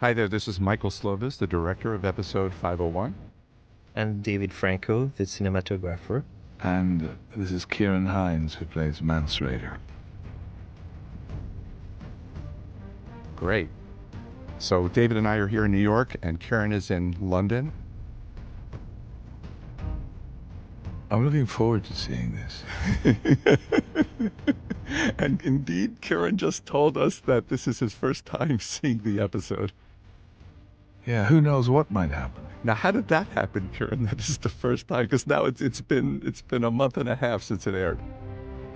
Hi there, this is Michael Slovis, the director of episode 501. And David Franco, the cinematographer. And this is Ciarán Hinds, who plays Mance Rayder. Great. So David and I are here in New York, and Ciarán is in London. I'm looking forward to seeing this. And indeed, Ciarán just told us that this is his first time seeing the episode. Yeah, who knows what might happen. Now, how did that happen, Ciarán? That is the first time, because now it's been a month and a half since it aired.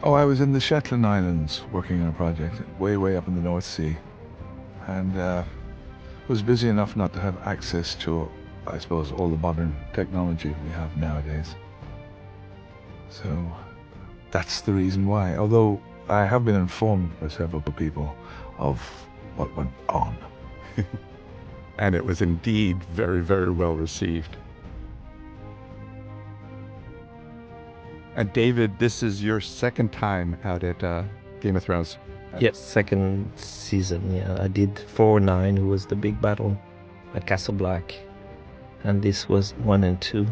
Oh, I was in the Shetland Islands working on a project way up in the North Sea, and was busy enough not to have access to, I suppose, all the modern technology we have nowadays. So that's the reason why. Although I have been informed by several people of what went on. And it was indeed very, very well received. And David, this is your second time out at Game of Thrones. Yes, second season, yeah. I did 4-9, who was the big battle at Castle Black. And this was 1 and 2.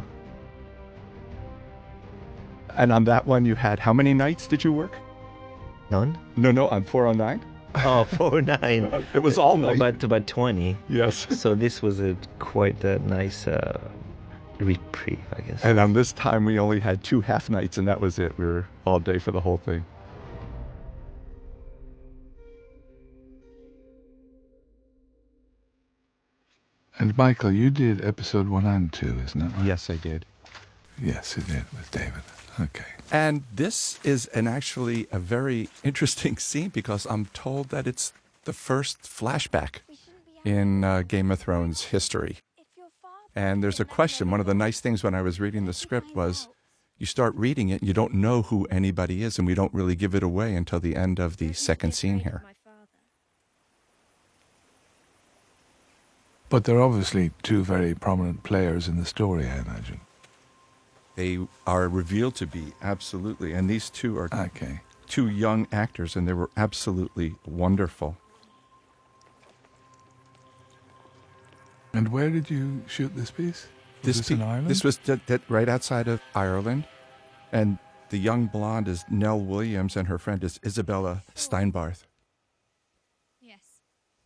And on that one, you had how many nights did you work? None? No, on 409? Oh, 4-9. It was all night. About 20. Yes. So this was quite a nice reprieve, I guess. And on this time, we only had 2 half nights, and that was it. We were all day for the whole thing. And Michael, you did episode 1 and 2, isn't it? Yes, I did. Yes, it did, with David. Okay. And this is actually a very interesting scene, because I'm told that it's the first flashback in Game of Thrones history. And there's a question. One of the nice things when I was reading the script was you start reading it, you don't know who anybody is, and we don't really give it away until the end of the second scene here. But they're obviously 2 very prominent players in the story, I imagine. They are revealed to be, absolutely. And these 2 are Okay. 2 young actors, and they were absolutely wonderful. And where did you shoot this piece? Was this in Ireland? This was right outside of Ireland. And the young blonde is Nell Williams, and her friend is Isabella Steinbarth. Yes.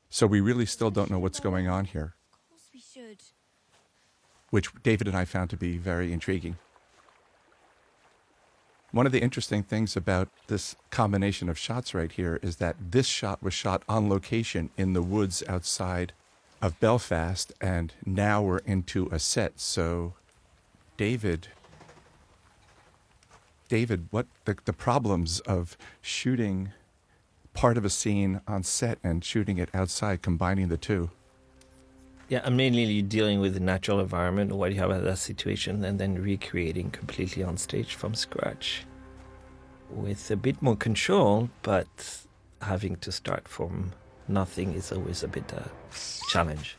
So we really still don't know what's going on here. Of course we should. Which David and I found to be very intriguing. One of the interesting things about this combination of shots right here is that this shot was shot on location in the woods outside of Belfast, and now we're into a set. So David, what the problems of shooting part of a scene on set and shooting it outside, combining the 2? Yeah, I'm mainly dealing with the natural environment, what you have at that situation, and then recreating completely on stage from scratch. With a bit more control, but having to start from nothing is always a bit a challenge.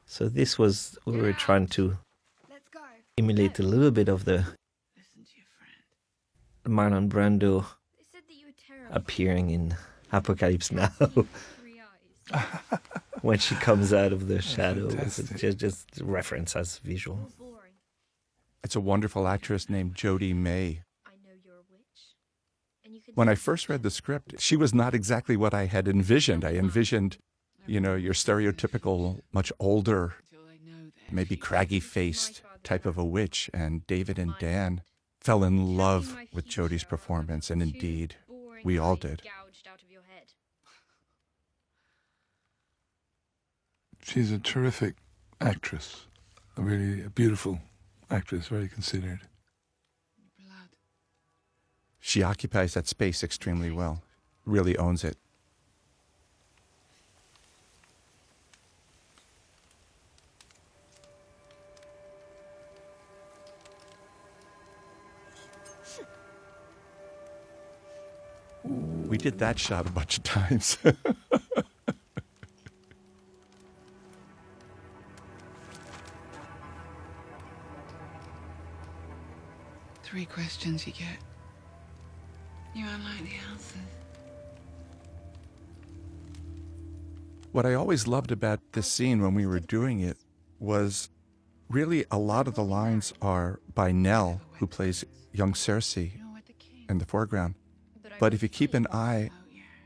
So this was, we were trying to emulate a little bit of the Marlon Brando appearing in Apocalypse Now. When she comes out of the shadow, just reference as visual. It's a wonderful actress named Jodie May. When I first read the script, she was not exactly what I had envisioned. I envisioned, your stereotypical, much older, maybe craggy-faced type of a witch. And David and Dan fell in love with Jodie's performance, and indeed, we all did. She's a terrific actress, a really beautiful actress, very considered. She occupies that space extremely well, really owns it. We did that shot a bunch of times. 3 questions you get. You won't like the answers. What I always loved about this scene when we were doing it was really a lot of the lines are by Nell, who plays young Cersei in the foreground. But if you keep an eye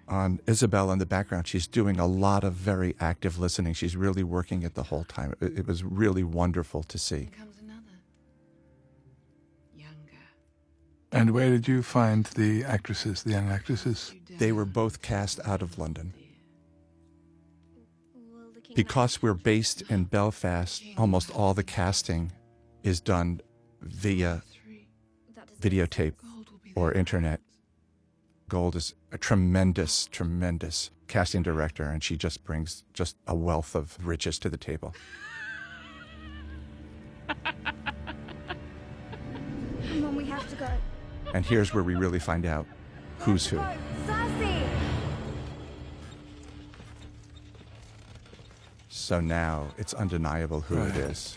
on Isabel in the background, she's doing a lot of very active listening. She's really working it the whole time. It was really wonderful to see. Here comes another. Younger. And where did you find the actresses, the young actresses? They were both cast out of London. Because we're based in Belfast, almost all the casting is done via videotape or internet. Gold is a tremendous, tremendous casting director, and she just brings just a wealth of riches to the table. Come on, we have to go. And here's where we really find out who's who. Sassy! So now it's undeniable who it is.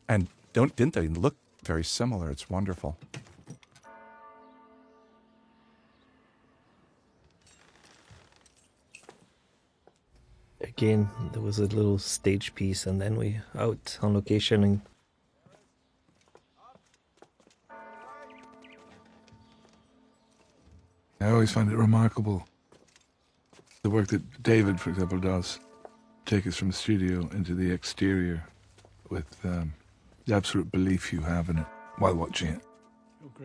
And didn't they look very similar? It's wonderful. Again, there was a little stage piece, and then we out on location. And I always find it remarkable, the work that David, for example, does. Take us from the studio into the exterior with the absolute belief you have in it while watching it.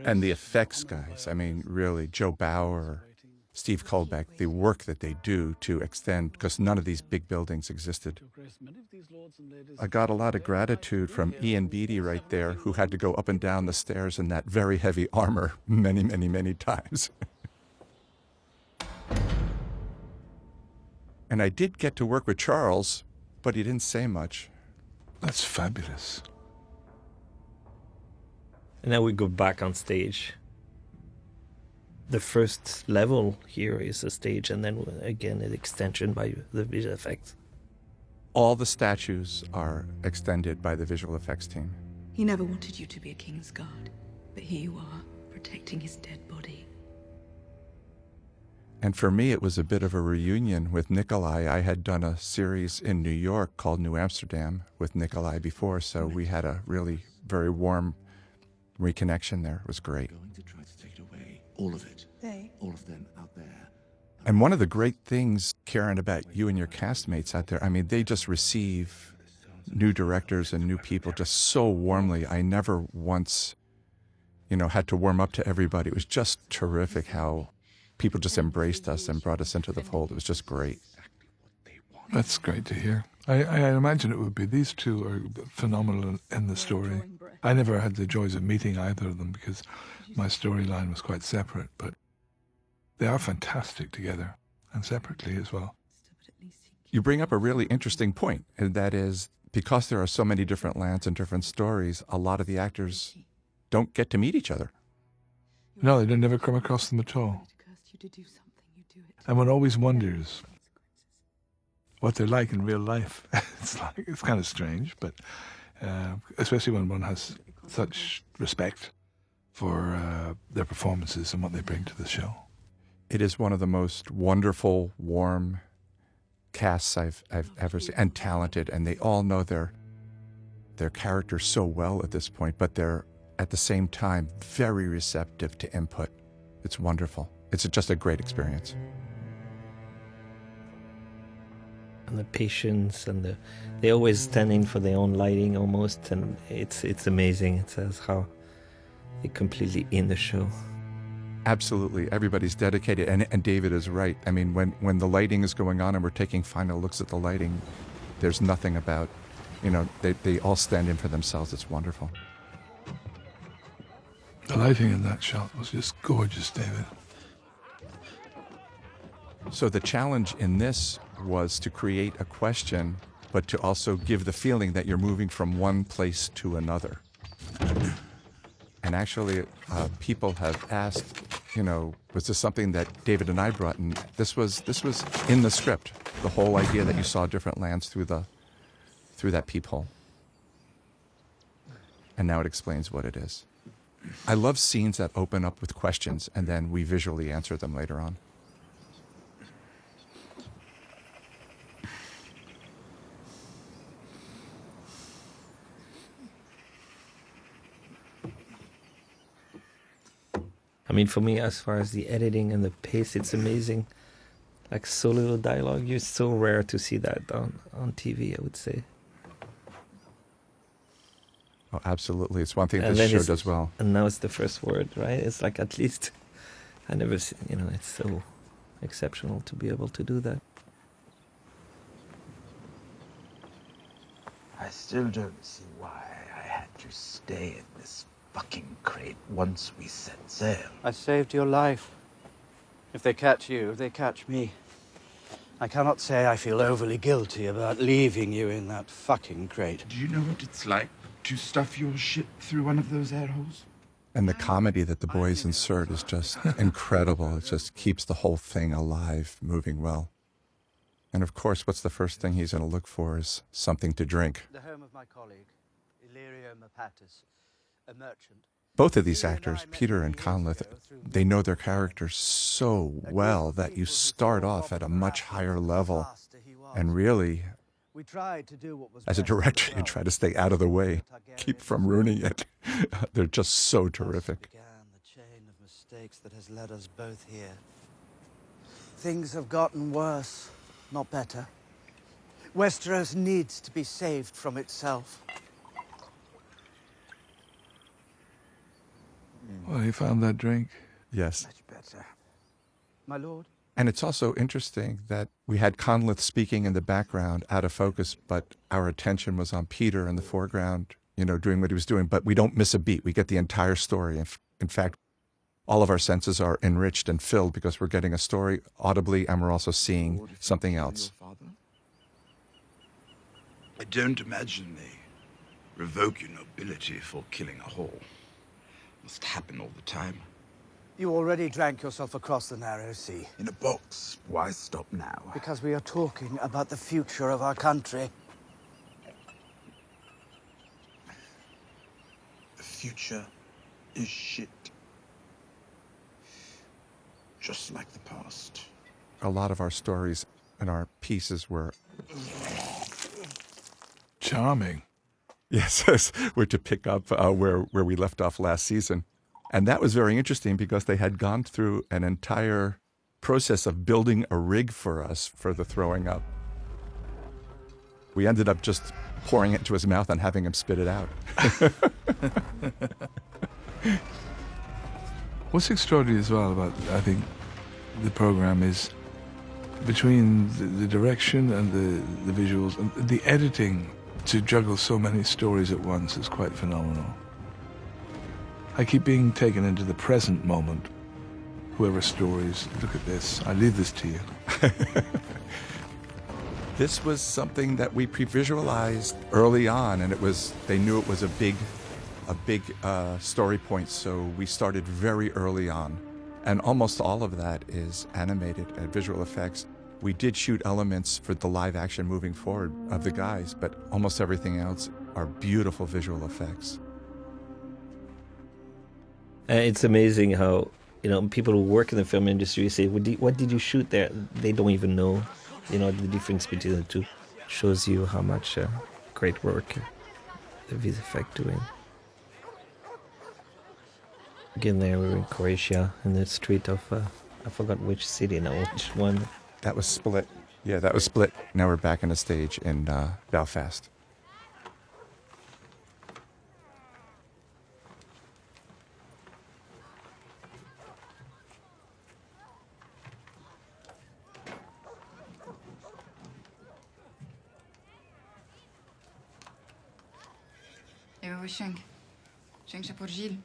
And the effects guys, I mean, really, Joe Bauer, Steve Colbeck, the work that they do to extend, because none of these big buildings existed. I got a lot of gratitude from Ian Beattie right there, who had to go up and down the stairs in that very heavy armor many, many, many times. And I did get to work with Charles, but he didn't say much. That's fabulous. And now we go back on stage. The first level here is a stage, and then again an extension by the visual effects. All the statues are extended by the visual effects team. He never wanted you to be a king's guard, but here you are, protecting his dead body. And for me, it was a bit of a reunion with Nikolaj. I had done a series in New York called New Amsterdam with Nikolaj before, so we had a really very warm reconnection there. It was great. Going to try to take it away. All of it. All of them out there. And one of the great things, Ciarán, about you and your castmates out there, I mean, they just receive new directors and new people just so warmly. I never once, had to warm up to everybody. It was just terrific how people just embraced us and brought us into the fold. It was just great. That's great to hear. I imagine it would be. These two are phenomenal in the story. I never had the joys of meeting either of them because my storyline was quite separate, but they are fantastic together and separately as well. You bring up a really interesting point, and that is because there are so many different lands and different stories, a lot of the actors don't get to meet each other. No, they never come across them at all. And one always wonders what they're like in real life. It's kind of strange, but especially when one has such respect for their performances and what they bring to the show. It is one of the most wonderful, warm casts I've ever seen, and talented, and they all know their characters so well at this point, but they're at the same time very receptive to input. It's wonderful. It's just a great experience. And the patience, and they always stand in for their own lighting almost, and it's amazing. It says how they're completely in the show. Absolutely. Everybody's dedicated, and David is right. I mean, when the lighting is going on and we're taking final looks at the lighting, there's nothing about, they all stand in for themselves. It's wonderful. The lighting in that shot was just gorgeous, David. So the challenge in this was to create a question, but to also give the feeling that you're moving from one place to another. And actually, people have asked, was this something that David and I brought in? This was in the script, the whole idea that you saw different lands through that peephole. And now it explains what it is. I love scenes that open up with questions and then we visually answer them later on. I mean, for me, as far as the editing and the pace, it's amazing. Like, so little dialogue. You're so rare to see that on TV, I would say. Oh, absolutely. It's one thing this show does well. And now it's the first word, right? It's like, at least, I never seen, it's so exceptional to be able to do that. I still don't see why I had to stay in this fucking crate once we set sail. I saved your life. If they catch you, they catch me. I cannot say I feel overly guilty about leaving you in that fucking crate. Do you know what it's like to stuff your ship through one of those air holes? And the comedy that the boys insert is just incredible. It just keeps the whole thing alive, moving well. And of course, what's the first thing he's going to look for is something to drink. The home of my colleague, Illyrio Mapatis, a merchant. Both of these actors, Peter and Conleth, they know their characters so well that you start off at a much higher level. And really, as a director, you try to stay out of the way, keep from ruining it. They're just so terrific. The chain of mistakes that has led us both here. Things have gotten worse, not better. Westeros needs to be saved from itself. Well, he found that drink. Yes. Much better. My lord? And it's also interesting that we had Conleth speaking in the background, out of focus, but our attention was on Peter in the foreground, doing what he was doing. But we don't miss a beat. We get the entire story. In fact, all of our senses are enriched and filled because we're getting a story audibly and we're also seeing something else. I don't imagine they revoke your nobility for killing a whore. Must happen all the time. You already drank yourself across the narrow sea. In a box. Why stop now? Because we are talking about the future of our country. The future is shit. Just like the past. A lot of our stories and our pieces were Charming. yes, were to pick up where we left off last season. And that was very interesting because they had gone through an entire process of building a rig for us for the throwing up. We ended up just pouring it into his mouth and having him spit it out. What's extraordinary as well about, I think, the program is between the direction and the visuals and the editing, to juggle so many stories at once is quite phenomenal. I keep being taken into the present moment. Whoever stories, look at this. I leave this to you. This was something that we pre-visualized early on, and they knew it was a big story point, so we started very early on. And almost all of that is animated and visual effects. We did shoot elements for the live action moving forward of the guys, but almost everything else are beautiful visual effects. It's amazing how, people who work in the film industry say, what did you shoot there? They don't even know, the difference between the two. Shows you how much great work the VFX doing. Again, there we were in Croatia, in the street of, I forgot which city now, which one. That was Split. Yeah, that was Split. Now we're back on a stage in Belfast. Eu vou Shank. Shank já por Gilles.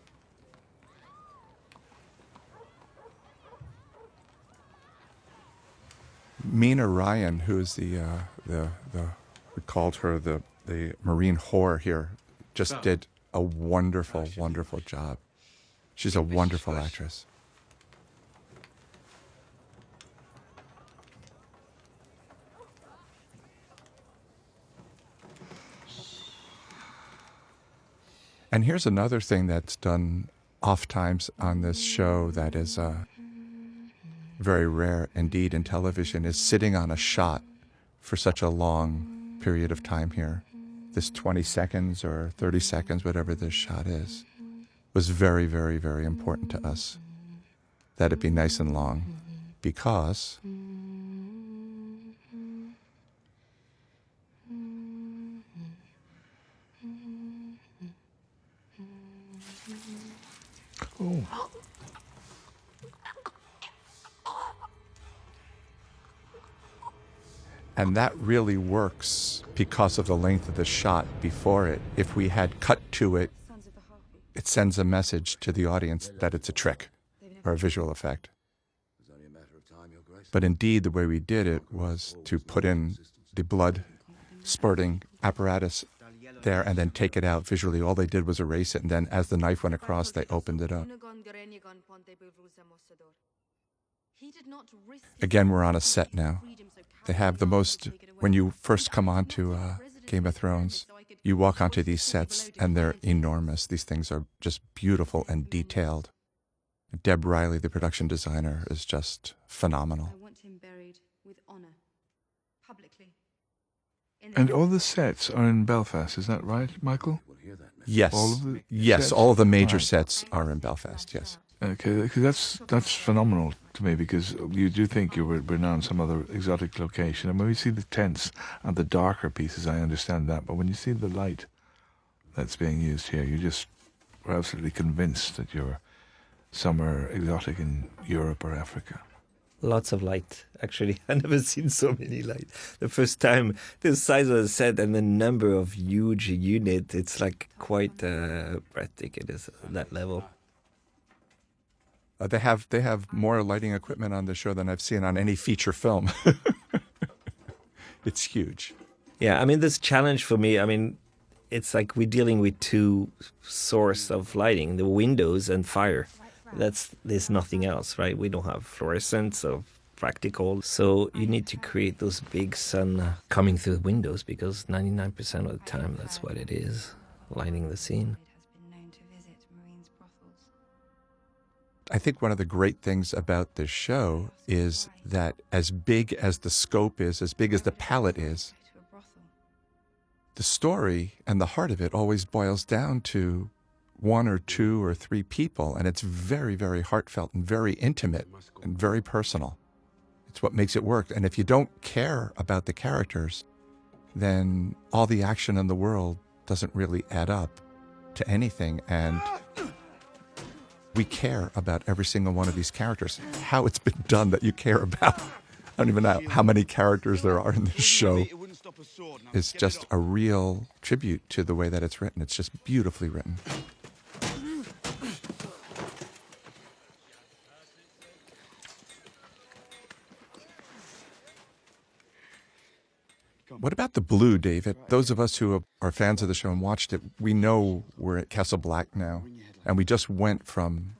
Mina Ryan, who's we called her the Marine whore here, just did a wonderful, wonderful job. She's a wonderful actress. And here's another thing that's done oft times on this show that is very rare indeed in television, is sitting on a shot for such a long period of time here. This 20 seconds or 30 seconds, whatever this shot is, was very, very, very important to us. that it be nice and long, because and that really works because of the length of the shot before it. If we had cut to it, it sends a message to the audience that it's a trick or a visual effect. But indeed, the way we did it was to put in the blood spurting apparatus there and then take it out visually. All they did was erase it, and then as the knife went across, they opened it up. Again, we're on a set now. They have the most, when you first come onto Game of Thrones, you walk onto these sets and they're enormous. These things are just beautiful and detailed. Deb Riley, the production designer, is just phenomenal. I want him buried with honor, publicly. And all the sets are in Belfast, is that right, Michael? Yes. All of the yes, sets? all of the major Right. sets are in Belfast, yes. Okay, because that's phenomenal to me, because you do think you were now in some other exotic location. And when we see the tents and the darker pieces, I understand that. But when you see the light that's being used here, you just were absolutely convinced that you're somewhere exotic in Europe or Africa. Lots of light, actually. I've never seen so many light. The first time, the size of the set and the number of huge units, it's like quite breathtaking at that level. They have more lighting equipment on the show than I've seen on any feature film. It's huge. Yeah, I mean, this challenge for me, I mean, it's like we're dealing with two sources of lighting, the windows and fire. There's nothing else, right? We don't have fluorescence or practical. So you need to create those big sun coming through the windows, because 99% of the time that's what it is, lighting the scene. I think one of the great things about this show is that as big as the scope is, as big as the palette is, the story and the heart of it always boils down to one or two or three people, and it's very, very heartfelt and very intimate and very personal. It's what makes it work. And if you don't care about the characters, then all the action in the world doesn't really add up to anything. And we care about every single one of these characters. How it's been done that you care about. I don't even know how many characters there are in this show. It's just a real tribute to the way that it's written. It's just beautifully written. What about the blue, David? Those of us who are fans of the show and watched it, we know we're at Castle Black now. And we just went from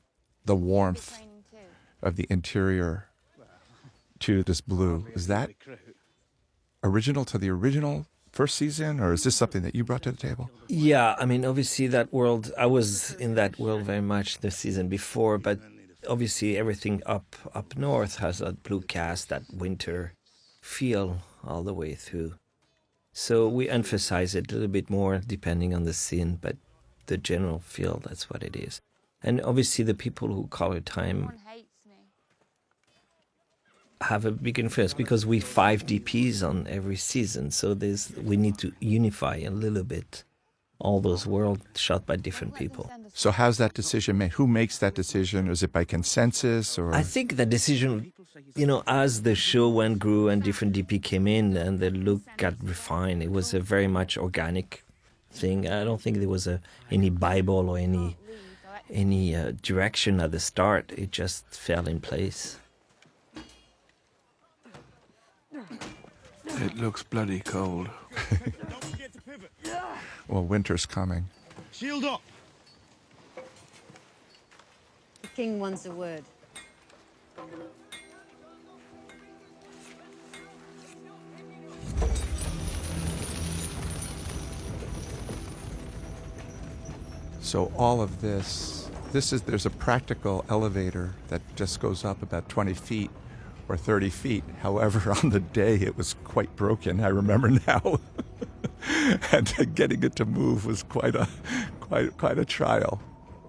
the warmth of the interior to this blue. Is that original to the original first season, or is this something that you brought to the table? Yeah, I mean, obviously that world, I was in that world very much the season before, but obviously everything up north has that blue cast, that winter feel all the way through. So we emphasize it a little bit more depending on the scene, but the general feel, that's what it is. And obviously the people who color time have a big influence, because we 5 DPs on every season, so we need to unify a little bit all those worlds shot by different people. So how's that decision made? Who makes that decision? Is it by consensus? Or I think the decision, as the show grew and different DP came in and the look got refined, it was a very much organic thing. I don't think there was any Bible or any direction at the start. It just fell in place. It looks bloody cold. Well, winter's coming. Shield up! The king wants a word. So all of there's a practical elevator that just goes up about 20 feet or 30 feet. However, on the day it was quite broken, I remember now. And getting it to move was quite a trial.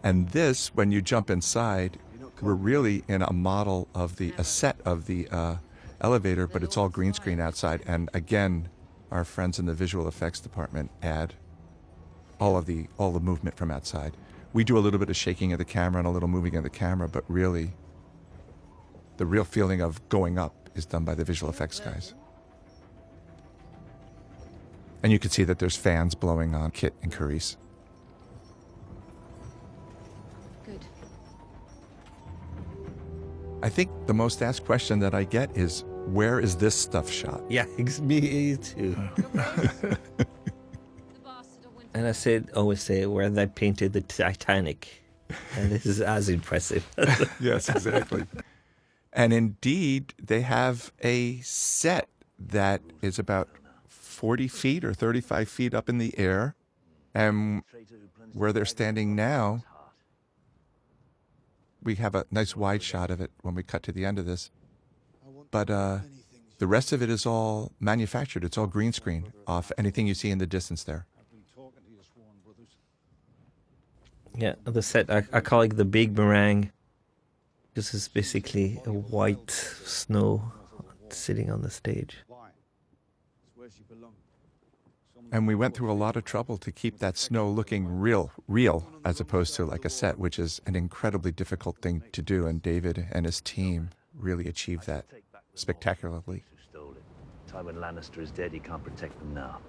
And this, when you jump inside, We're really in a model of a set of the elevator, but it's all green screen outside. And again, our friends in the visual effects department add all the movement from outside. We do a little bit of shaking of the camera and a little moving of the camera, but really, the real feeling of going up is done by the visual effects guys. And you can see that there's fans blowing on Kit and Carice. Good. I think the most asked question that I get is, where is this stuff shot? Yeah, it's me too. And I always say, where they painted the Titanic. And this is as impressive. Yes, exactly. And indeed, they have a set that is about 40 feet or 35 feet up in the air. And where they're standing now, we have a nice wide shot of it when we cut to the end of this. But the rest of it is all manufactured. It's all green screen off anything you see in the distance there. Yeah, the set, I call it the big meringue. This is basically a white snow sitting on the stage. And we went through a lot of trouble to keep that snow looking real, as opposed to like a set, which is an incredibly difficult thing to do. And David and his team really achieved that spectacularly. Tywin Lannister is dead, he can't protect them now.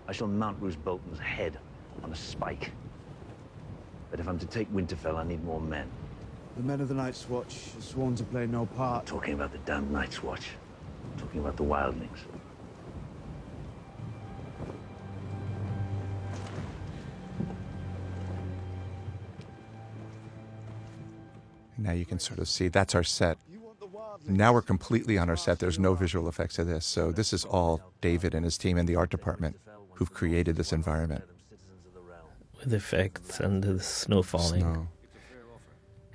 I shall mount Roose Bolton's head on a spike. But if I'm to take Winterfell, I need more men. The men of the Night's Watch are sworn to play no part. I'm talking about the damned Night's Watch. I'm talking about the wildlings. Now you can sort of see that's our set. Now we're completely on our set. There's no visual effects of this. So this is all David and his team in the art department who've created this environment. With effects and the snow falling. Snow.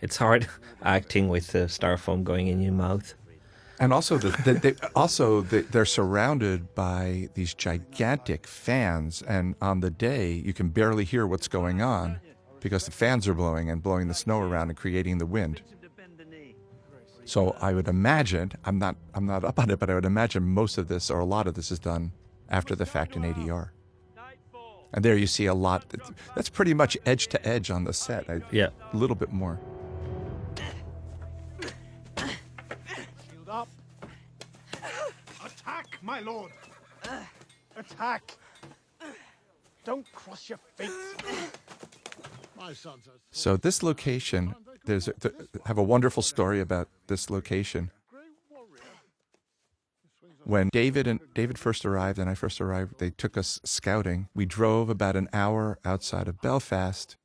It's hard acting with the styrofoam going in your mouth. And also, they're surrounded by these gigantic fans. And on the day, you can barely hear what's going on because the fans are blowing and blowing the snow around and creating the wind. So I would imagine, I'm not up on it, but I would imagine most of this or a lot of this is done after the fact in ADR. And there you see a lot. That's pretty much edge to edge on the set. Yeah. A little bit more. Shield up. Attack, my lord. Attack. Don't cross your feet. So this location, I have a wonderful story about this location. When David first arrived and I first arrived, they took us scouting. We drove about an hour outside of Belfast,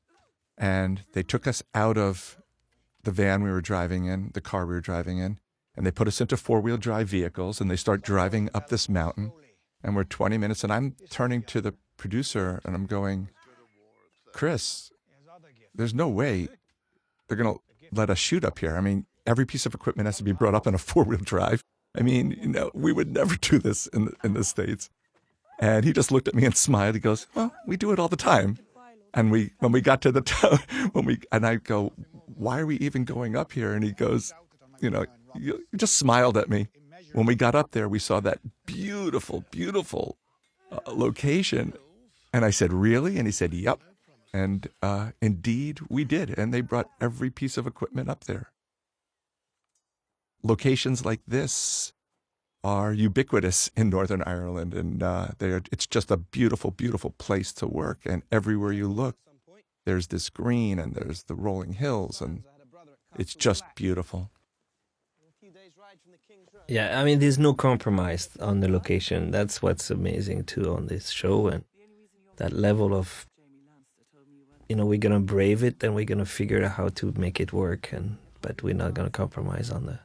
and they took us out of the van we were driving in, the car we were driving in, and they put us into four-wheel drive vehicles, and they start driving up this mountain, and we're 20 minutes, and I'm turning to the producer, and I'm going, Chris, there's no way they're going to let us shoot up here. I mean, every piece of equipment has to be brought up in a four-wheel drive. I mean, we would never do this in the States. And he just looked at me and smiled. He goes, well, we do it all the time. And when we got to the town, and I go, why are we even going up here? And he goes, he just smiled at me. When we got up there, we saw that beautiful, beautiful location. And I said, really? And he said, yep. And indeed, we did. And they brought every piece of equipment up there. Locations like this are ubiquitous in Northern Ireland, and it's just a beautiful, beautiful place to work. And everywhere you look, there's this green, and there's the rolling hills, and it's just beautiful. Yeah, I mean, there's no compromise on the location. That's what's amazing, too, on this show, and that level of, we're going to brave it, and we're going to figure out how to make it work, but we're not going to compromise on the...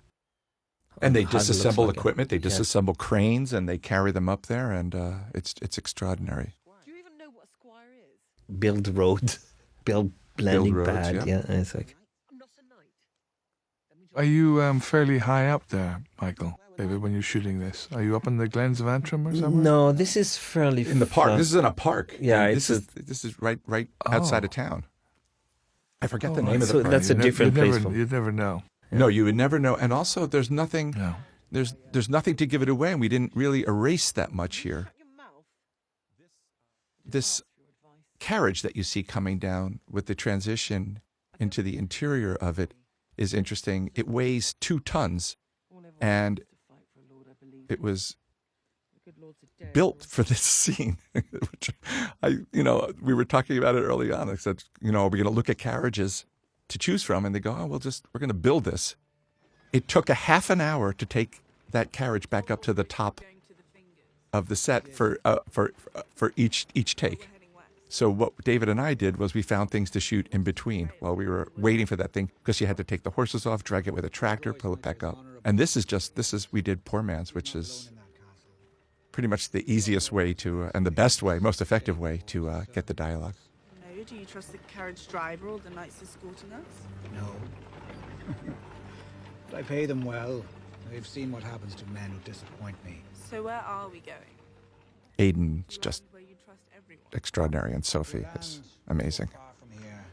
And they disassemble equipment, they disassemble cranes, and they carry them up there, and it's extraordinary. Do you even know what a squire is? Build road, build landing roads, pad, yeah. And it's like... I'm not a knight. Are you fairly high up there, Michael, David, when you're shooting this? Are you up in the Glens of Antrim or somewhere? No, this is fairly... In the park. This is in a park. Yeah, this is right outside of town. I forget the name of the So park. that's a different place. You'd never know. No, you would never know. And also, there's nothing. No. There's nothing to give it away, and we didn't really erase that much here. This carriage that you see coming down with the transition into the interior of it is interesting. It weighs 2 tons, and it was built for this scene. Which we were talking about it early on. I said, are we going to look at carriages to choose from? And they go, we're going to build this. It took a half an hour to take that carriage back up to the top of the set for each take. So what David and I did was we found things to shoot in between while we were waiting for that thing, because you had to take the horses off, drag it with a tractor, pull it back up. And we did Poor Man's, which is pretty much the easiest way to, and the best way, most effective way to get the dialogue. No, do you trust the carriage driver or the knights escorting us? No. But I pay them well. They've seen what happens to men who disappoint me. So where are we going? Aidan's just extraordinary, and Sophie is amazing. Far from here.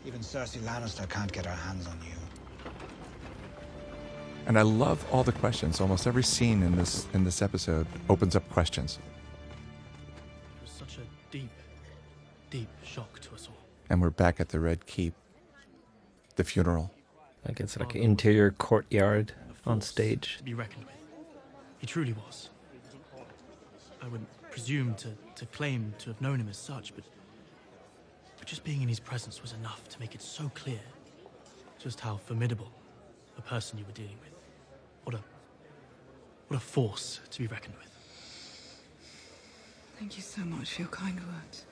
Even Cersei Lannister can't get her hands on you. And I love all the questions. Almost every scene in this episode opens up questions. It was such a deep, deep shock to us all. And we're back at the Red Keep, the funeral. Like it's like an interior courtyard on stage. To be reckoned with. He truly was. I wouldn't presume to claim to have known him as such, but just being in his presence was enough to make it so clear just how formidable a person you were dealing with. What a force to be reckoned with. Thank you so much for your kind words.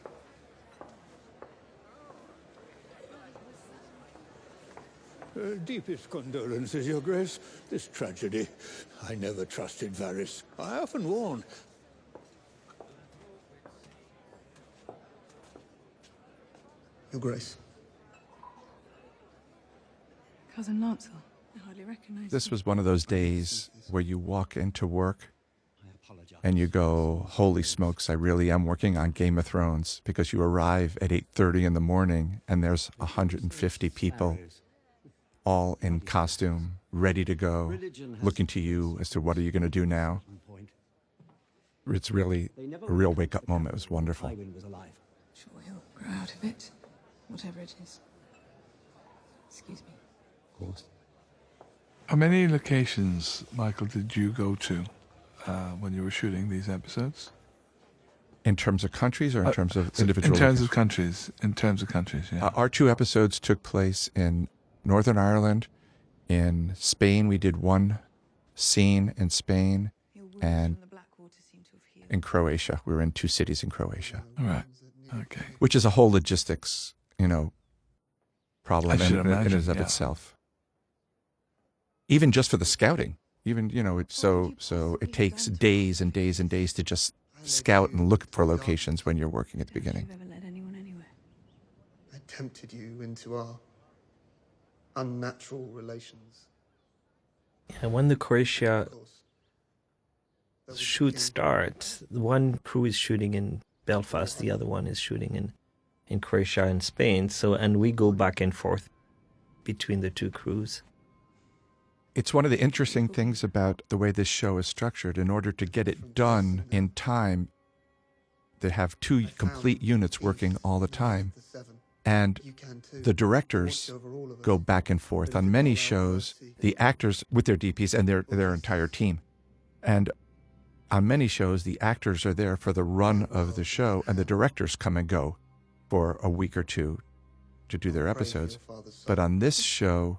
Deepest condolences, Your Grace. This tragedy. I never trusted Varys. I often warned. Your Grace. Cousin Lancel, I hardly recognize This was one of those days where you walk into work and you go, holy smokes, I really am working on Game of Thrones, because you arrive at 8:30 in the morning and there's 150 people all in costume, ready to go, looking to you as to what are you going to do now. It's really a real wake-up moment. It was wonderful. Sure, he'll grow out of it, whatever it is. Excuse me. Of course. How many locations, Michael, did you go to when you were shooting these episodes? In terms of countries or in terms of individual In terms locations? of countries. In terms of countries, yeah. Our 2 episodes took place in Northern Ireland. In Spain, we did 1 scene in Spain, and in Croatia. We were in 2 cities in Croatia. All right. Okay. Which is a whole logistics, problem I should in imagine, and of yeah. itself. Even just for the scouting, so it takes days and days and days to just scout and look for locations when you're working at the beginning. I tempted you into our unnatural relations. And when the Croatia shoot starts, one crew is shooting in Belfast, the other one is shooting in Croatia and Spain. And we go back and forth between the 2 crews. It's one of the interesting things about the way this show is structured. In order to get it done in time, they have 2 complete units working all the time. And the directors go back and forth. On many shows, the actors with their DPs and their entire team. And on many shows, the actors are there for the run of the show, and the directors come and go for a week or 2 to do their episodes. But on this show,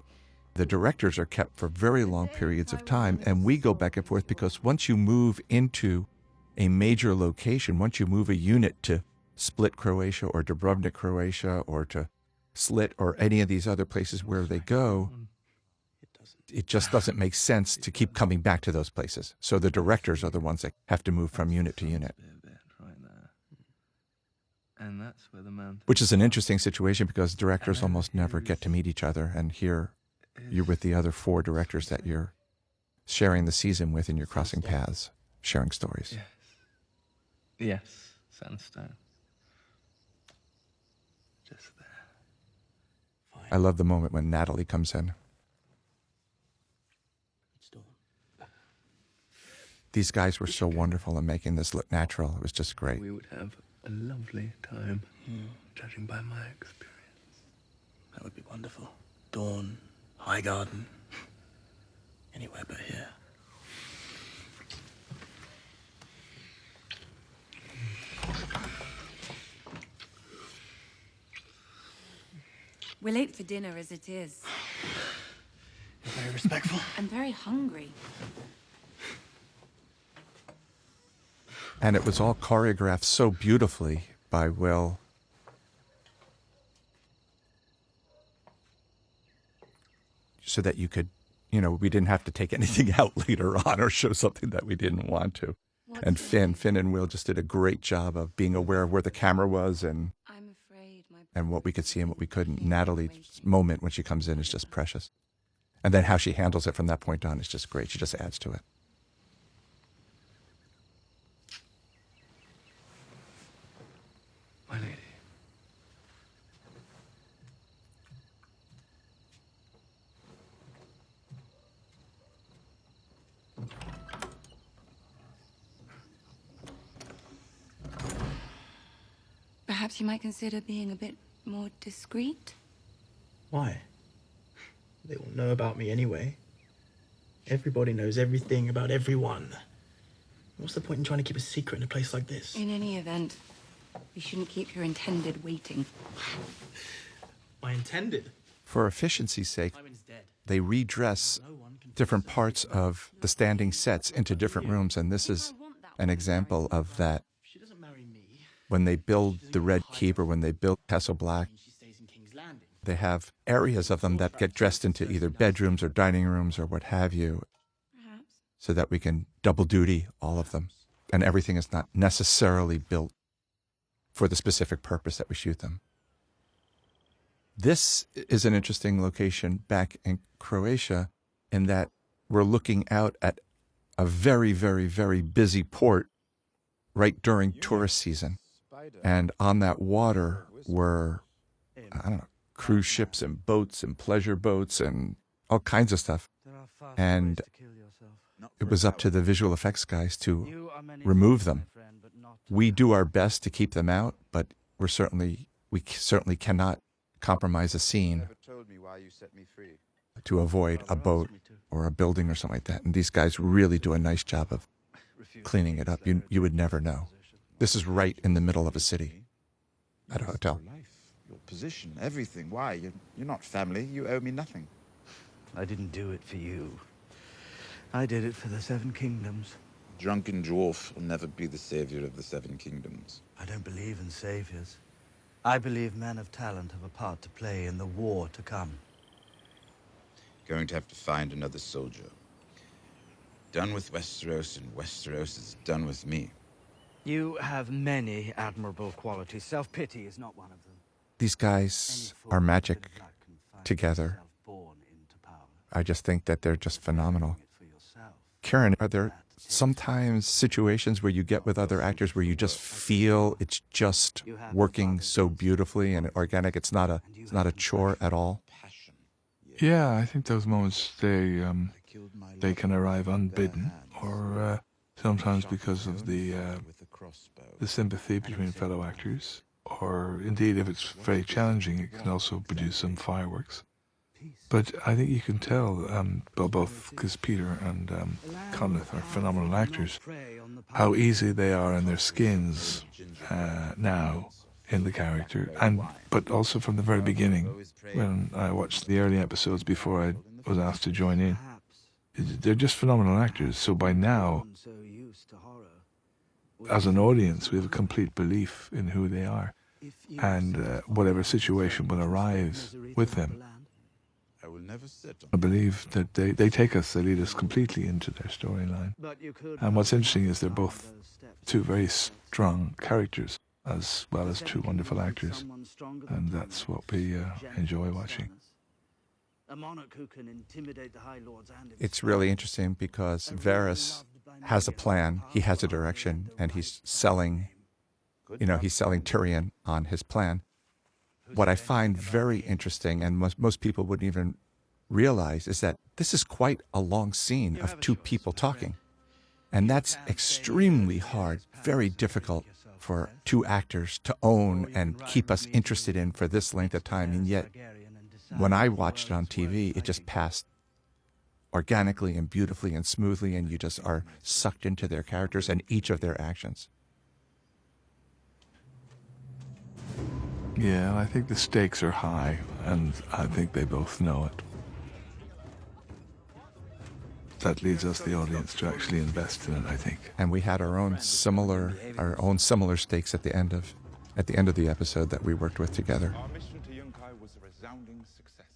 the directors are kept for very long periods of time, and we go back and forth because once you move into a major location, once you move a unit to Split, Croatia, or Dubrovnik, Croatia, or to Slit, or any of these other places where they go, it just doesn't make sense to keep coming back to those places. So the directors are the ones that have to move from unit to unit. And that's where the mountain... Which is an interesting situation because directors almost never get to meet each other, and here you're with the other 4 directors that you're sharing the season with, and you're crossing paths, sharing stories. Yes, sandstone. Just there. I love the moment when Natalie comes in. These guys were so wonderful in making this look natural. It was just great. We would have a lovely time, judging by my experience. That would be wonderful. Dawn, High Garden, anywhere but here. We're late for dinner as it is. You're very respectful. I'm very hungry. And it was all choreographed so beautifully by Will. So that you could, we didn't have to take anything out later on or show something that we didn't want to. And Finn and Will just did a great job of being aware of where the camera was and what we could see and what we couldn't. Natalie's moment when she comes in is just precious. And then how she handles it from that point on is just great. She just adds to it. My lady. Perhaps you might consider being a bit more discreet? Why? They all know about me anyway. Everybody knows everything about everyone. What's the point in trying to keep a secret in a place like this? In any event, you shouldn't keep your intended waiting. My intended? For efficiency's sake, they redress different parts of the standing sets into different rooms, and this is an example of that. When they build the Red Keep or when they build Castle Black, they have areas of them that get dressed into either bedrooms or dining rooms or what have you, so that we can double duty all of them. And everything is not necessarily built for the specific purpose that we shoot them. This is an interesting location back in Croatia in that we're looking out at a very, very, very busy port right during tourist season. And on that water were, cruise ships and boats and pleasure boats and all kinds of stuff. And it was up to the visual effects guys to remove them. We do our best to keep them out, but we certainly cannot compromise a scene to avoid a boat or a building or something like that. And these guys really do a nice job of cleaning it up. You would never know. This is right in the middle of a city at a hotel. Your position, everything. Why? You're not family. You owe me nothing. I didn't do it for you. I did it for the Seven Kingdoms. Drunken dwarf will never be the savior of the Seven Kingdoms. I don't believe in saviors. I believe men of talent have a part to play in the war to come. Going to have to find another soldier. Done with Westeros, and Westeros is done with me. You have many admirable qualities. Self-pity is not one of them. These guys are magic together. I just think that they're just phenomenal. Karen, are there sometimes situations where you get with other actors where you just feel it's just working so beautifully and organic? It's not a chore at all? Yeah, I think those moments, they can arrive unbidden, or sometimes because of the sympathy between fellow actors, or indeed, if it's very challenging, it can also produce some fireworks. But I think you can tell, both because Peter and Conleth are phenomenal actors, how easy they are in their skins now in the character, but also from the very beginning, when I watched the early episodes before I was asked to join in. They're just phenomenal actors, so by now, as an audience, we have a complete belief in who they are, and whatever situation will arise with them. I believe that they take us, they lead us completely into their storyline. And what's interesting is they're both two very strong characters, as well as two wonderful actors. And that's what we enjoy watching. It's really interesting because Varys has a plan, he has a direction, and he's selling Tyrion on his plan. what I find very interesting, and most people wouldn't even realize, is that this is quite a long scene of two people talking. And that's extremely hard, very difficult for two actors to own and keep us interested in for this length of time. And yet, when I watched it on TV, it just passed organically and beautifully and smoothly, and you just are sucked into their characters and each of their actions. Yeah, I think the stakes are high, and I think they both know it. That leads us, the audience, to actually invest in it, I think. And we had our own similar stakes at the end of the episode that we worked with together. Our mission to Yunkai was a resounding success.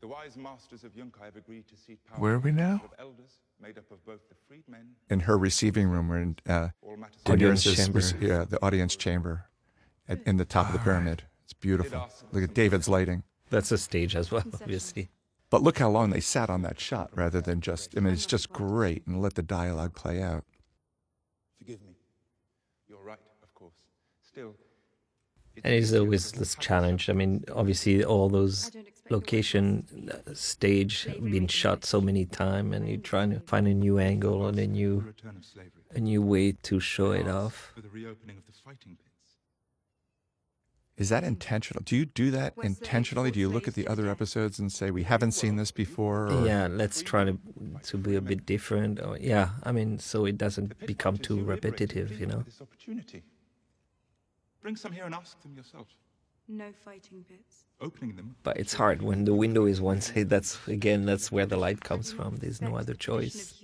The wise masters of Yunkai have agreed to seat power. Where are we now? Of elders made up of both the freedmen. In her receiving room, we're in the audience chamber in the top of the pyramid. It's beautiful. Look at David's lighting. That's a stage as well, obviously. But look how long they sat on that shot rather than just, I mean, it's just great, and let the dialogue play out. Forgive me. You're right, of course. Still. And it's always this challenge. I mean, obviously, all those location stage being shot so many times, and you're trying to find a new angle and a new way to show it off. For the reopening of the fighting pits. Is that intentional? Do you do that intentionally? Do you look at the other episodes and say, we haven't seen this before? Or? Yeah, let's try to be a bit different. Or, yeah, I mean, so it doesn't become too repetitive, you know? This opportunity. Bring some here and ask them yourself. No fighting bits. Opening them. But it's hard when the window is one side. That's where the light comes from. There's no other choice.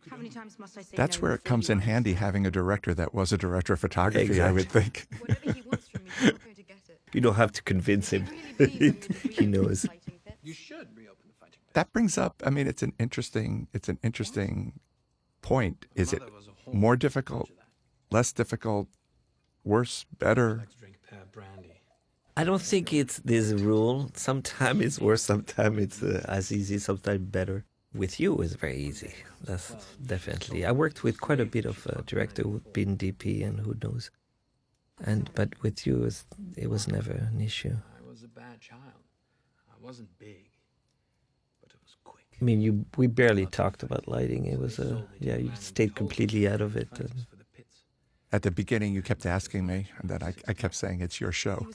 How many times must I say That's where it comes in handy, having a director that was a director of photography, exactly. I would think. Whatever he wants from me, I'm not going to get it. You don't have to convince him. He knows. You should reopen the fighting pits. That brings up, I mean, it's an interesting point. Is it more difficult, less difficult, worse, better? I don't think there's a rule. Sometimes it's worse, sometimes it's as easy, sometimes better. With you, it's very easy. That's definitely. I worked with quite a bit of director who'd been DP and who knows. But with you, it was never an issue. I was a bad child. I wasn't big, but it was quick. I mean, we barely talked about lighting. It was you stayed completely out of it. At the beginning, you kept asking me, and then I kept saying, it's your show.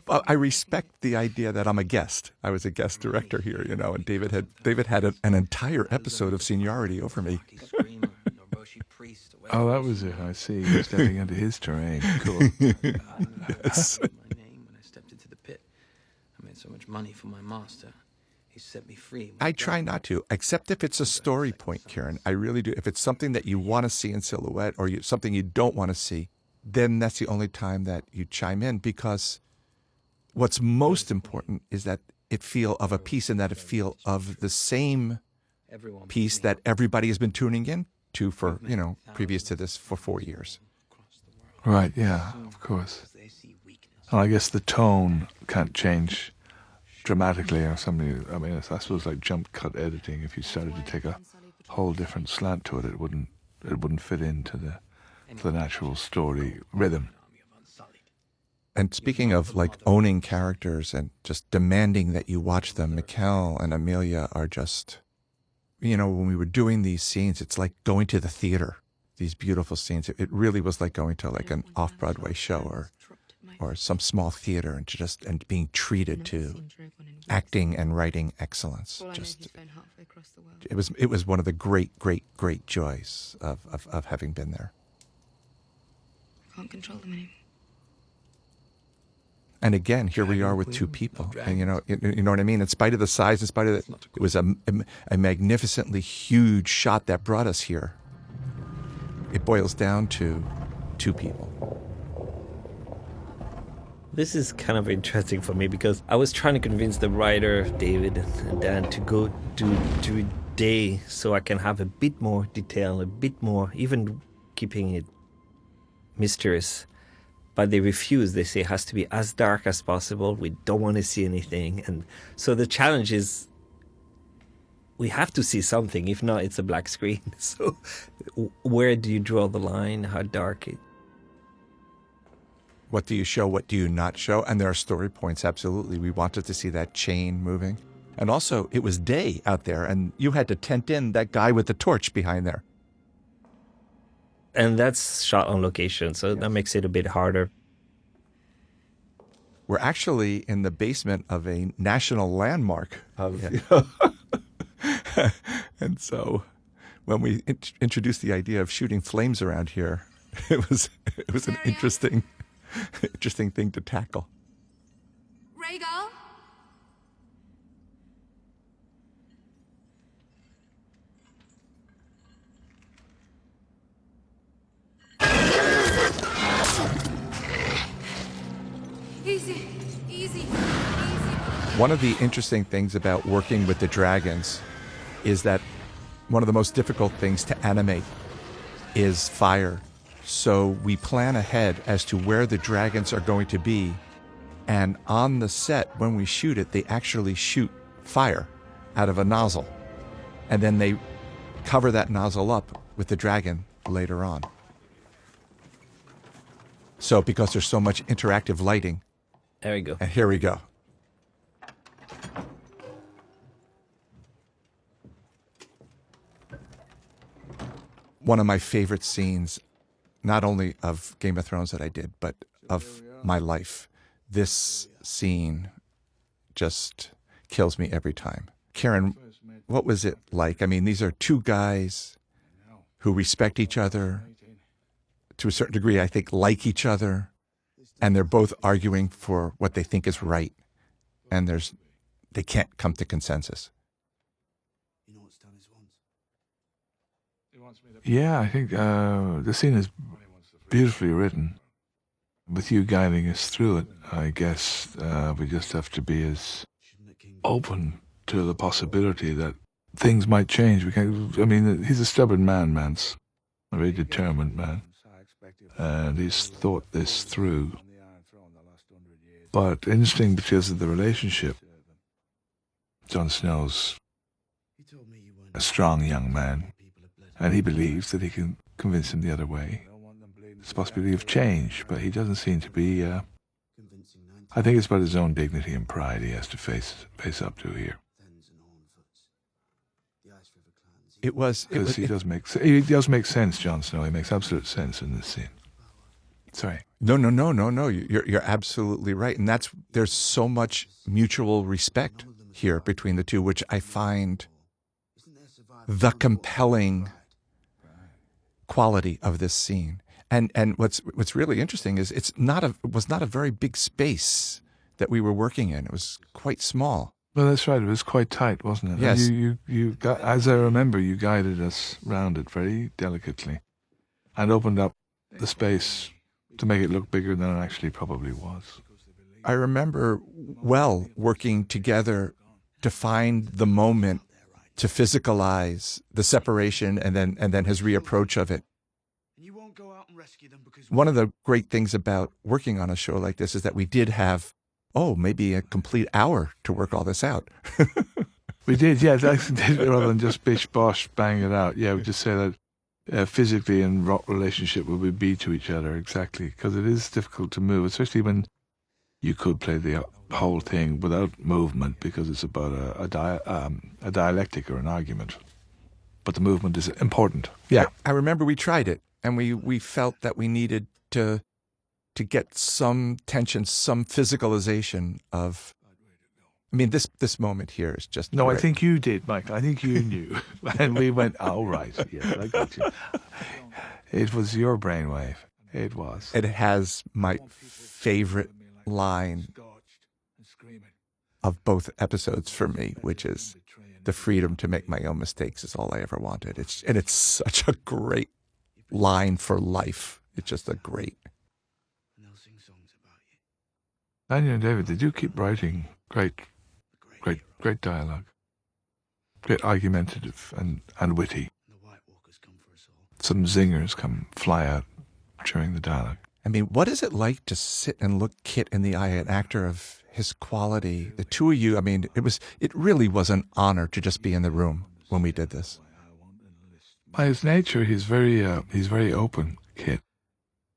Well, I respect the idea that I'm a guest. I was a guest director here, you know, and David had an entire episode of seniority over me. Oh, that was it. I see. You're stepping into his terrain. Cool. Yes. My name when I stepped into the pit. I made so much money for my master. He set me free. I try not to, except if it's a story point, Ciarán. I really do. If it's something that you want to see in silhouette or something you don't want to see, then that's the only time that you chime in, because what's most important is that it feel of a piece, and that it feel of the same piece that everybody has been tuning in to for, you know, previous to this for 4 years. Right, yeah, of course. And I guess the tone can't change dramatically or something. I mean, I suppose like jump cut editing, if you started to take a whole different slant to it, it wouldn't fit into the natural story rhythm. And speaking of like owning characters and just demanding that you watch them, Mikkel and Emilia are just, you know, when we were doing these scenes, it's like going to the theater, these beautiful scenes. It really was like going to like an off-Broadway show or some small theater and being treated to acting and writing excellence. Just, it was one of the great joys of having been there. I can't control them anymore. And again, here we are with two people, and you know what I mean. In spite of the size, in spite of it was a magnificently huge shot that brought us here. It boils down to two people. This is kind of interesting for me because I was trying to convince the writer, David and Dan, to go to a day so I can have a bit more detail, a bit more, even keeping it mysterious. But they refuse. They say it has to be as dark as possible. We don't want to see anything. And so the challenge is we have to see something. If not, it's a black screen. So where do you draw the line? How dark it? What do you show? What do you not show? And there are story points, absolutely. We wanted to see that chain moving. And also, it was day out there, and you had to tent in that guy with the torch behind there. And that's shot on location, so that makes it a bit harder. We're actually in the basement of a national landmark. And so when we introduced the idea of shooting flames around here, it was an interesting thing to tackle. Rhaegal? Easy, easy, easy. One of the interesting things about working with the dragons is that one of the most difficult things to animate is fire. So we plan ahead as to where the dragons are going to be. And on the set, when we shoot it, they actually shoot fire out of a nozzle. And then they cover that nozzle up with the dragon later on. So because there's so much interactive lighting. There we go. And here we go. One of my favorite scenes, not only of Game of Thrones that I did, but of my life. This scene just kills me every time. Karen, what was it like? I mean, these are two guys who respect each other, to a certain degree, I think, like each other, and they're both arguing for what they think is right, and they can't come to consensus. Yeah, I think the scene is beautifully written. With you guiding us through it, I guess we just have to be as open to the possibility that things might change. He's a stubborn man, Mance, a very determined man, and he's thought this through. But interesting because of the relationship. Jon Snow's a strong young man, and he believes that he can convince him the other way. There's a possibility of change, but he doesn't seem to be. I think it's about his own dignity and pride he has to face up to here. He does make sense, Jon Snow. He makes absolute sense in this scene. Sorry. No. You're absolutely right, and there's so much mutual respect here between the two, which I find the compelling quality of this scene. And what's really interesting is it was not a very big space that we were working in. It was quite small. Well, that's right. It was quite tight, wasn't it? Yes. And you got, as I remember, you guided us round it very delicately, and opened up the space to make it look bigger than it actually probably was. I remember well working together to find the moment to physicalize the separation and then his reapproach of it. One of the great things about working on a show like this is that we did have, maybe a complete hour to work all this out. We did, yeah. Rather than just bish bosh, bang it out. Yeah, we just say that physically and what relationship will we be to each other exactly, because it is difficult to move, especially when you could play the whole thing without movement, because it's about a dialectic or an argument. But the movement is important. Yeah, I remember we tried it, and we felt that we needed to get some tension, some physicalization of. I mean, this moment here is just. No, great. I think you did, Michael. I think you knew, and we went, "Oh right, yeah, I got you." It was your brainwave. It was. It has my favorite line of both episodes for me, which is the freedom to make my own mistakes is all I ever wanted. It's such a great line for life. It's just a great. Anya and David, they do keep writing great dialogue, great argumentative and witty. Some zingers fly out during the dialogue. I mean, what is it like to sit and look Kit in the eye, an actor of his quality? The two of you, I mean, it really was an honor to just be in the room when we did this. By his nature, he's very open kid.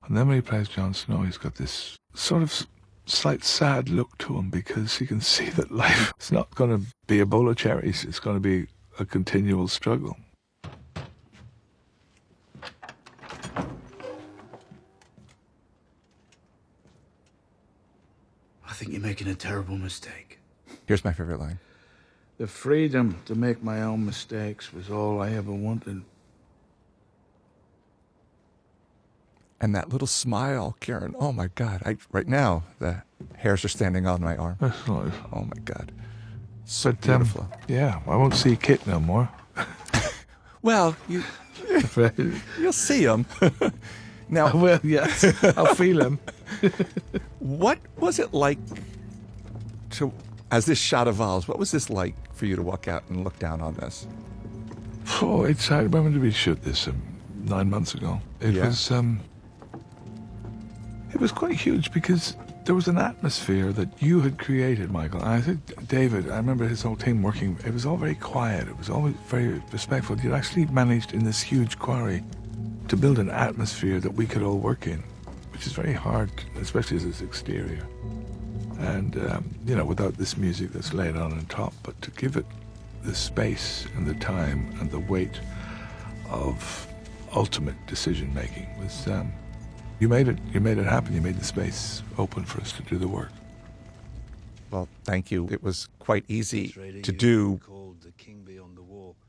And then when he plays Jon Snow, he's got this sort of slight sad look to him because he can see that life is not going to be a bowl of cherries. It's going to be a continual struggle. I think you're making a terrible mistake. Here's my favorite line. The freedom to make my own mistakes was all I ever wanted. And that little smile, Karen, oh my God. Right now, the hairs are standing on my arm. That's nice. Oh my God. So But, beautiful. Yeah, I won't see Kit no more. Well, you'll see him. Now, well, yes, I'll feel him. What was it like as this shot evolves, what was this like for you to walk out and look down on this? Oh, I remember we shoot this 9 months ago. It was quite huge because there was an atmosphere that you had created, Michael. And I think David, I remember his whole team working, it was all very quiet. It was always very respectful. You'd actually managed in this huge quarry to build an atmosphere that we could all work in, which is very hard, especially as its exterior. And, without this music that's laid on top, but to give it the space and the time and the weight of ultimate decision-making was, you made it happen. You made the space open for us to do the work. Well, thank you. It was quite easy to do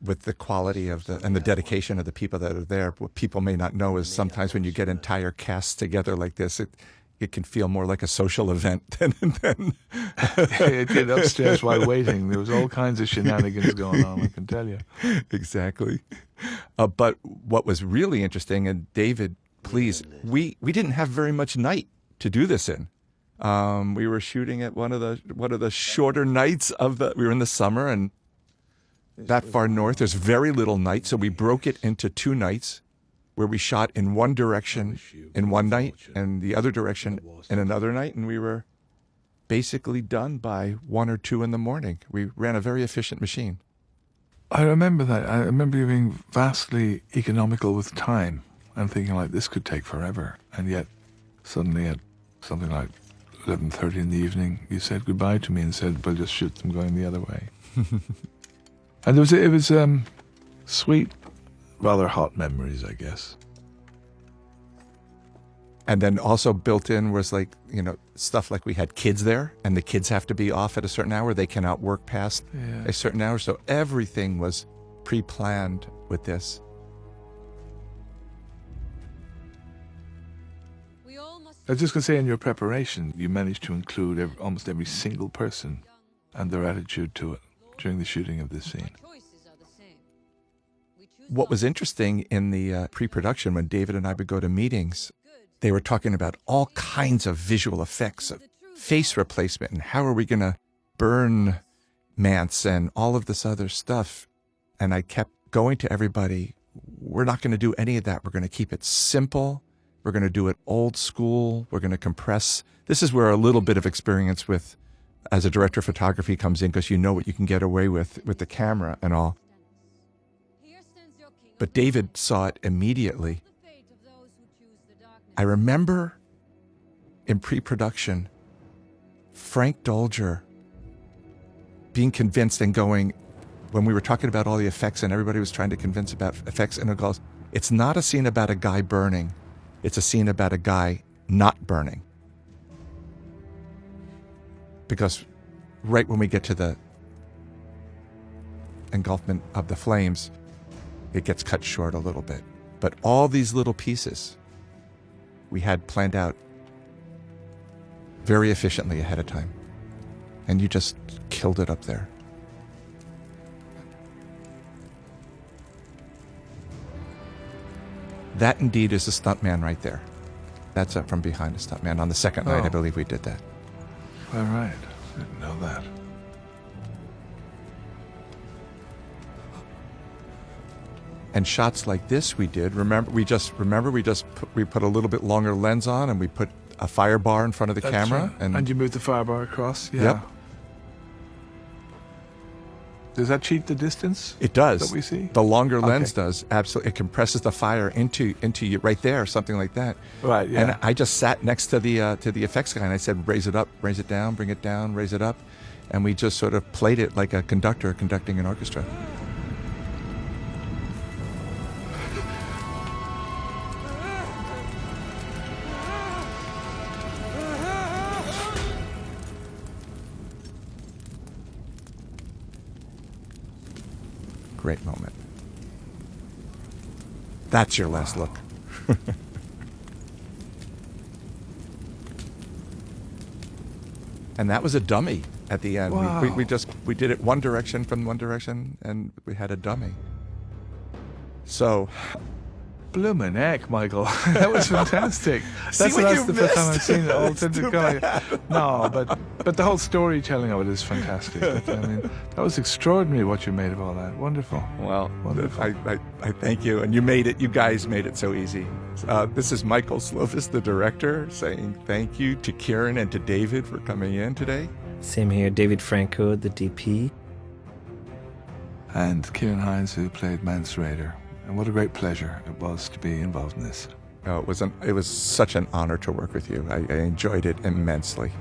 with the quality of and the dedication of the people that are there. What people may not know is sometimes when you get entire casts together like this, it can feel more like a social event than It did upstairs while waiting. There was all kinds of shenanigans going on, I can tell you. Exactly. But what was really interesting, and David, please, we didn't have very much night to do this in. We were shooting at one of the shorter nights we were in the summer, and that far north, there's very little night, so we broke it into 2 nights where we shot in one direction in one night and the other direction in another night, and we were basically done by 1 or 2 in the morning. We ran a very efficient machine. I remember that. I remember you being vastly economical with time and thinking like this could take forever, and yet suddenly at something like 11:30 in the evening, you said goodbye to me and said, "We'll just shoot them going the other way." And it was sweet, rather hot memories, I guess. And then also built in was stuff like we had kids there, and the kids have to be off at a certain hour. They cannot work past a certain hour. So everything was pre-planned with this. I was just going to say, in your preparation, you managed to include almost every single person and their attitude to it during the shooting of this scene. What was interesting in the pre-production, when David and I would go to meetings, they were talking about all kinds of visual effects, of face replacement, and how are we going to burn Mance and all of this other stuff. And I kept going to everybody, we're not going to do any of that. We're going to keep it simple. We're going to do it old school. We're going to compress. This is where a little bit of experience as a director of photography comes in, because you know what you can get away with the camera and all. But David saw it immediately. I remember in pre-production, Frank Dolger being convinced and going, when we were talking about all the effects and everybody was trying to convince about effects, and it goes, it's not a scene about a guy burning. It's a scene about a guy not burning. Because right when we get to the engulfment of the flames, it gets cut short a little bit. But all these little pieces we had planned out very efficiently ahead of time. And you just killed it up there. That indeed is a stuntman right there. That's up from behind a stuntman. On the second night, I believe we did that. All right. Didn't know that. And shots like this we did. We put a little bit longer lens on, and we put a fire bar in front of the camera. Right. And you moved the fire bar across? Yeah. Yep. Does that cheat the distance? It does. That we see? The longer lens does, absolutely. It compresses the fire into you right there, something like that. Right, yeah. And I just sat next to the effects guy, and I said, raise it up, raise it down, bring it down, raise it up. And we just sort of played it like a conductor conducting an orchestra. Great moment. That's your last look. And that was a dummy at the end. Wow. We did it one direction from one direction, and we had a dummy. So, bloomin' heck, Michael. That was fantastic. That's the first time I've seen it all since it going. No, but the whole storytelling of it is fantastic. But, I mean, that was extraordinary what you made of all that. Wonderful. Well, wonderful. I thank you, and you made it. You guys made it so easy. This is Michael Slovis, the director, saying thank you to Ciarán and to David for coming in today. Same here, David Franco, the DP. And Ciarán Hinds, who played Mance Raider. And what a great pleasure it was to be involved in this. Oh, it was such an honor to work with you. I enjoyed it immensely.